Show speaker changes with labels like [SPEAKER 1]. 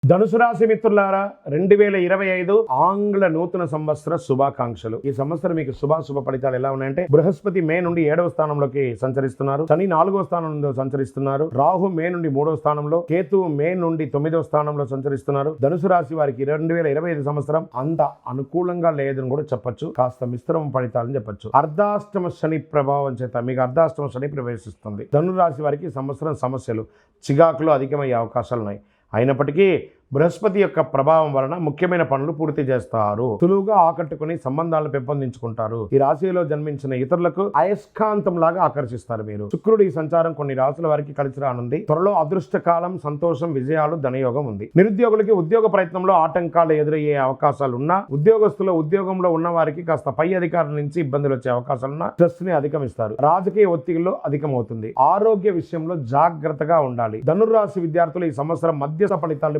[SPEAKER 1] ధనుసు రాశి మిత్రులారా 2025 ఆంగ్ల నూతన సంవత్సర శుభాకాంక్షలు. ఈ సంవత్సరం మీకు శుభ ఫలితాలు ఎలా ఉన్నాయంటే, బృహస్పతి మే నుండి 7వ స్థానంలోకి సంచరిస్తున్నారు, శని 4వ స్థానంలో సంచరిస్తున్నారు, రాహు మే నుండి 3వ స్థానంలో, కేతు మే నుండి 9వ స్థానంలో సంచరిస్తున్నారు. ధనుసు రాశి వారికి 2025 సంవత్సరం అంత అనుకూలంగా లేదని కూడా చెప్పొచ్చు, కాస్త మిశ్రమ ఫలితాలని చెప్పొచ్చు. అర్ధాష్టమ శని ప్రభావం చేత మీకు అర్ధాష్టమ శని ప్రవేశిస్తుంది. ధనుసు రాశి వారికి ఈ సంవత్సరం సమస్యలు, చికాకులు అధికమయ్యే అవకాశాలు ఉన్నాయి. అయినప్పటికీ బృహస్పతి యొక్క ప్రభావం వలన ముఖ్యమైన పనులు పూర్తి చేస్తారు, సులువుగా ఆకట్టుకుని సంబంధాలను పెంపొందించుకుంటారు. ఈ రాశిలో జన్మించిన ఇతరులకు అయస్కాంతం లాగా ఆకర్షిస్తారు మీరు. శుక్రుడి సంచారం కొన్ని రాశుల వారికి కలిసి రానుంది. త్వరలో అదృష్టకాలం, సంతోషం, విజయాలు, ధనయోగం ఉంది. నిరుద్యోగులకి ఉద్యోగ ప్రయత్నంలో ఆటంకాలు ఎదురయ్యే అవకాశాలు ఉన్నా, ఉద్యోగస్తులు ఉద్యోగంలో ఉన్న వారికి కాస్త పై అధికారుల నుంచి ఇబ్బందులు వచ్చే అవకాశాలున్నా స్ట్రెస్ ని అధిగమిస్తారు. రాజకీయ ఒత్తిడిలో అధికమవుతుంది. ఆరోగ్య విషయంలో జాగ్రత్తగా ఉండాలి. ధనుర్రాశి విద్యార్థులు ఈ సంవత్సరం మధ్యస్థ ఫలితాలు